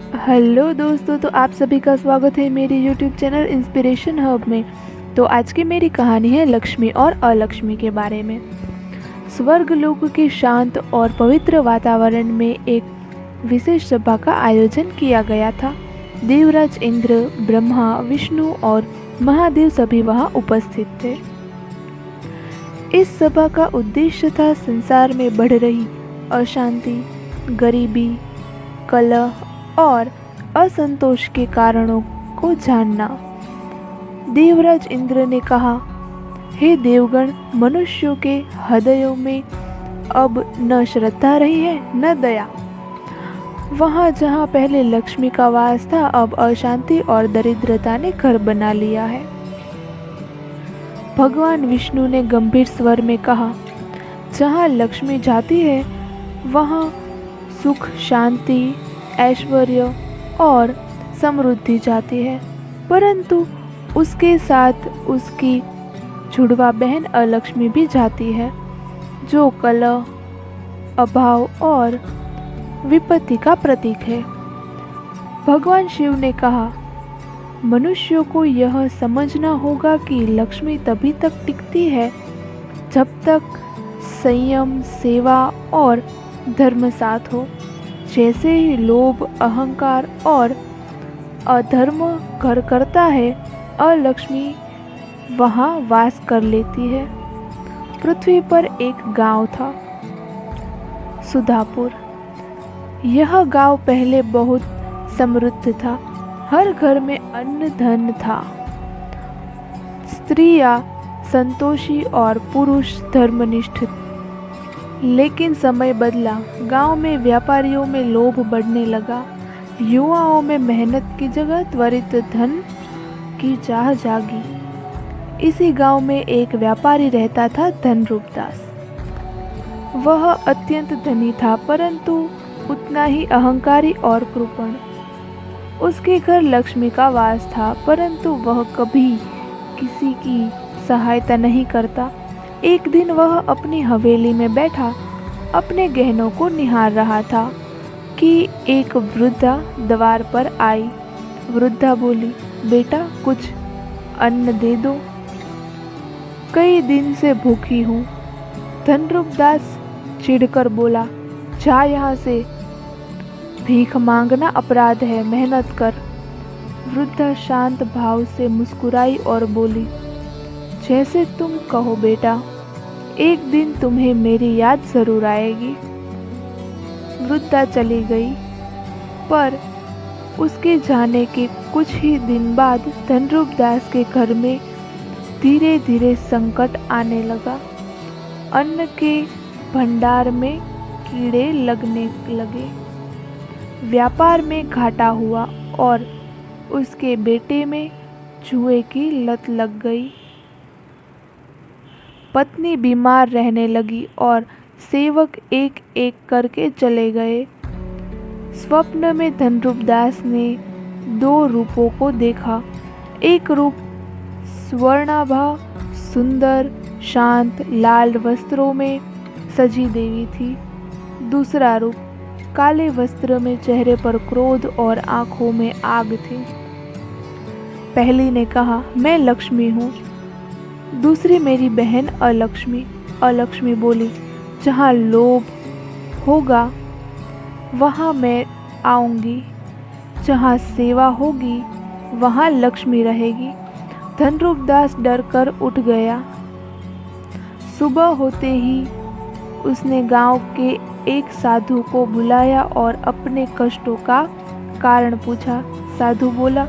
Hello दोस्तों, तो आप सभी का स्वागत है मेरे यूट्यूब चैनल इंस्पिरेशन हब में। तो आज की मेरी कहानी है लक्ष्मी और अलक्ष्मी के बारे में। स्वर्ग लोक के शांत और पवित्र वातावरण में एक विशेष सभा का आयोजन किया गया था। देवराज इंद्र, ब्रह्मा, विष्णु और महादेव सभी वहां उपस्थित थे। इस सभा का उद्देश्य था संसार में बढ़ रही अशांति, गरीबी, कलह और असंतोष के कारणों को जानना। देवराज इंद्र ने कहा, हे देवगण, मनुष्यों के हृदयों में अब न श्रद्धा रही है न दया। वहाँ जहाँ पहले लक्ष्मी का वास था, अब अशांति और दरिद्रता ने घर बना लिया है। भगवान विष्णु ने गंभीर स्वर में कहा, जहाँ लक्ष्मी जाती है वहाँ सुख, शांति, ऐश्वर्य और समृद्धि जाती है, परंतु उसके साथ उसकी जुड़वा बहन अलक्ष्मी भी जाती है, जो कलह, अभाव और विपत्ति का प्रतीक है। भगवान शिव ने कहा, मनुष्यों को यह समझना होगा कि लक्ष्मी तभी तक टिकती है जब तक संयम, सेवा और धर्म साथ हो। जैसे ही लोभ, अहंकार और अधर्म घर करता है, अलक्ष्मी वहाँ वास कर लेती है। पृथ्वी पर एक गांव था, सुधापुर। यह गांव पहले बहुत समृद्ध था। हर घर में अन्न धन था। स्त्रियां संतोषी और पुरुष धर्मनिष्ठ। लेकिन समय बदला। गांव में व्यापारियों में लोभ बढ़ने लगा। युवाओं में मेहनत की जगह त्वरित धन की चाह जागी। इसी गांव में एक व्यापारी रहता था, धनरूप दास। वह अत्यंत धनी था, परंतु उतना ही अहंकारी और कृपण। उसके घर लक्ष्मी का वास था, परंतु वह कभी किसी की सहायता नहीं करता। एक दिन वह अपनी हवेली में बैठा अपने गहनों को निहार रहा था कि एक वृद्धा द्वार पर आई। वृद्धा बोली, बेटा कुछ अन्न दे दो, कई दिन से भूखी हूँ। धनरूप दास चिढ़कर बोला, जा यहाँ से, भीख मांगना अपराध है, मेहनत कर। वृद्धा शांत भाव से मुस्कुराई और बोली, जैसे तुम कहो बेटा, एक दिन तुम्हें मेरी याद जरूर आएगी। वृद्धा चली गई, पर उसके जाने के कुछ ही दिन बाद धनरूप दास के घर में धीरे धीरे संकट आने लगा। अन्न के भंडार में कीड़े लगने लगे, व्यापार में घाटा हुआ और उसके बेटे में जुए की लत लग गई। पत्नी बीमार रहने लगी और सेवक एक एक करके चले गए। स्वप्न में धनरूप दास ने दो रूपों को देखा। एक रूप स्वर्णाभा, सुंदर, शांत, लाल वस्त्रों में सजी देवी थी। दूसरा रूप काले वस्त्र में, चेहरे पर क्रोध और आंखों में आग थी। पहली ने कहा, मैं लक्ष्मी हूँ। दूसरी मेरी बहन अलक्ष्मी। अलक्ष्मी बोली, जहाँ लोभ होगा वहाँ मैं आऊँगी, जहाँ सेवा होगी वहाँ लक्ष्मी रहेगी। धनरूप दास डर कर उठ गया। सुबह होते ही उसने गांव के एक साधु को बुलाया और अपने कष्टों का कारण पूछा। साधु बोला,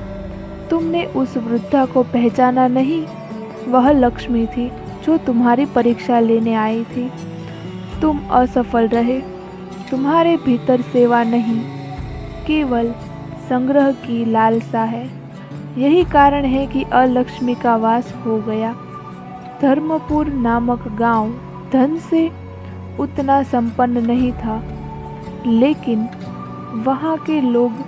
तुमने उस वृद्धा को पहचाना नहीं? वह लक्ष्मी थी जो तुम्हारी परीक्षा लेने आई थी। तुम असफल रहे। तुम्हारे भीतर सेवा नहीं, केवल संग्रह की लालसा है। यही कारण है कि अलक्ष्मी का वास हो गया। धर्मपुर नामक गांव धन से उतना संपन्न नहीं था, लेकिन वहाँ के लोग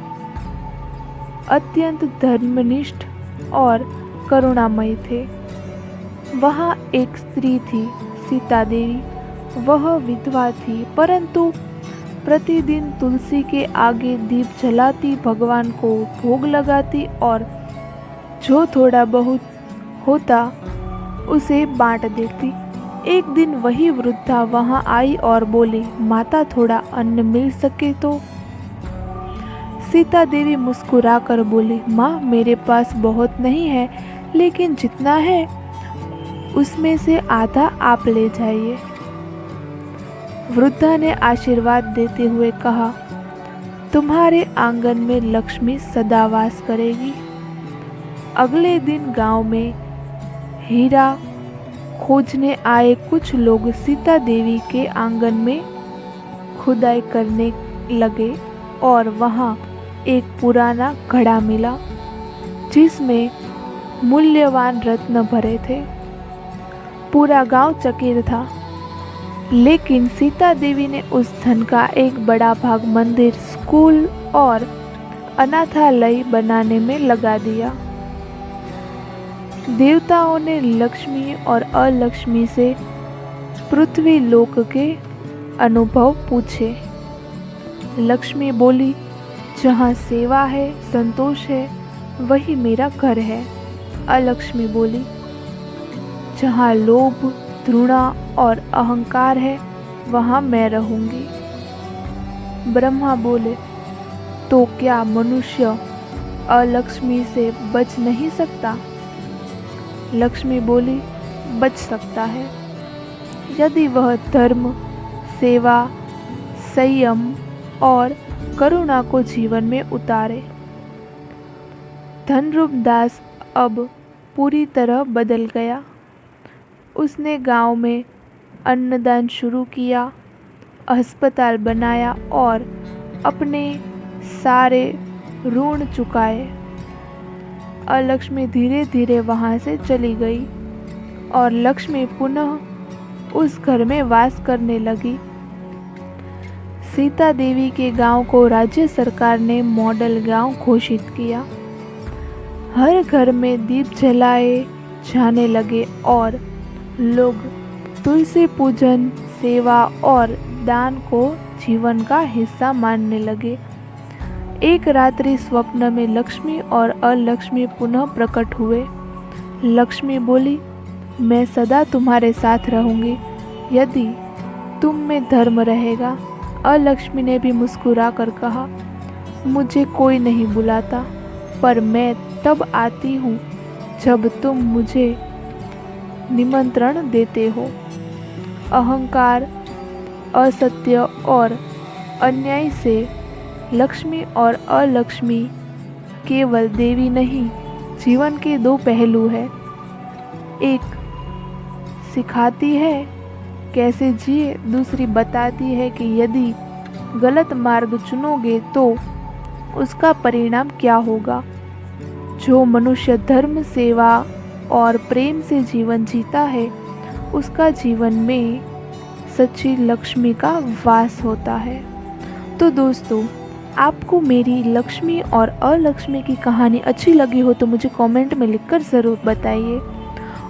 अत्यंत धर्मनिष्ठ और करुणामयी थे। वहाँ एक स्त्री थी, सीता देवी। वह विधवा थी, परंतु प्रतिदिन तुलसी के आगे दीप जलाती, भगवान को भोग लगाती और जो थोड़ा बहुत होता उसे बांट देती। एक दिन वही वृद्धा वहां आई और बोली, माता थोड़ा अन्न मिल सके तो। सीता देवी मुस्कुराकर बोली, माँ मेरे पास बहुत नहीं है, लेकिन जितना है उसमें से आधा आप ले जाइए। वृद्धा ने आशीर्वाद देते हुए कहा, तुम्हारे आंगन में लक्ष्मी सदा वास करेगी। अगले दिन गांव में हीरा खोजने आए कुछ लोग सीता देवी के आंगन में खुदाई करने लगे और वहां एक पुराना घड़ा मिला जिसमें मूल्यवान रत्न भरे थे। पूरा गांव चकित था, लेकिन सीता देवी ने उस धन का एक बड़ा भाग मंदिर, स्कूल और अनाथालय बनाने में लगा दिया। देवताओं ने लक्ष्मी और अलक्ष्मी से पृथ्वी लोक के अनुभव पूछे। लक्ष्मी बोली, जहाँ सेवा है, संतोष है, वही मेरा घर है। अलक्ष्मी बोली, जहाँ लोभ, घृणा और अहंकार है, वहाँ मैं रहूंगी। ब्रह्मा बोले, तो क्या मनुष्य अलक्ष्मी से बच नहीं सकता? लक्ष्मी बोली, बच सकता है, यदि वह धर्म, सेवा, संयम और करुणा को जीवन में उतारे। धनरूप दास अब पूरी तरह बदल गया। उसने गांव में अन्नदान शुरू किया, अस्पताल बनाया और अपने सारे ऋण चुकाए। अलक्ष्मी धीरे धीरे वहां से चली गई और लक्ष्मी पुनः उस घर में वास करने लगी। सीता देवी के गांव को राज्य सरकार ने मॉडल गांव घोषित किया। हर घर में दीप जलाए जाने लगे और लोग तुलसी पूजन, सेवा और दान को जीवन का हिस्सा मानने लगे। एक रात्रि स्वप्न में लक्ष्मी और अलक्ष्मी पुनः प्रकट हुए। लक्ष्मी बोली, मैं सदा तुम्हारे साथ रहूंगी यदि तुम में धर्म रहेगा। अलक्ष्मी ने भी मुस्कुराकर कहा, मुझे कोई नहीं बुलाता, पर मैं तब आती हूँ जब तुम मुझे निमंत्रण देते हो। अहंकार, असत्य और अन्याय से लक्ष्मी और अलक्ष्मी केवल देवी नहीं, जीवन के दो पहलू हैं। एक सिखाती है कैसे जिए, दूसरी बताती है कि यदि गलत मार्ग चुनोगे तो उसका परिणाम क्या होगा। जो मनुष्य धर्म, सेवा और प्रेम से जीवन जीता है, उसका जीवन में सच्ची लक्ष्मी का वास होता है। तो दोस्तों, आपको मेरी लक्ष्मी और अलक्ष्मी की कहानी अच्छी लगी हो तो मुझे कमेंट में लिखकर ज़रूर बताइए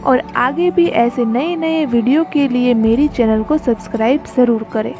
और आगे भी ऐसे नए नए वीडियो के लिए मेरी चैनल को सब्सक्राइब ज़रूर करें।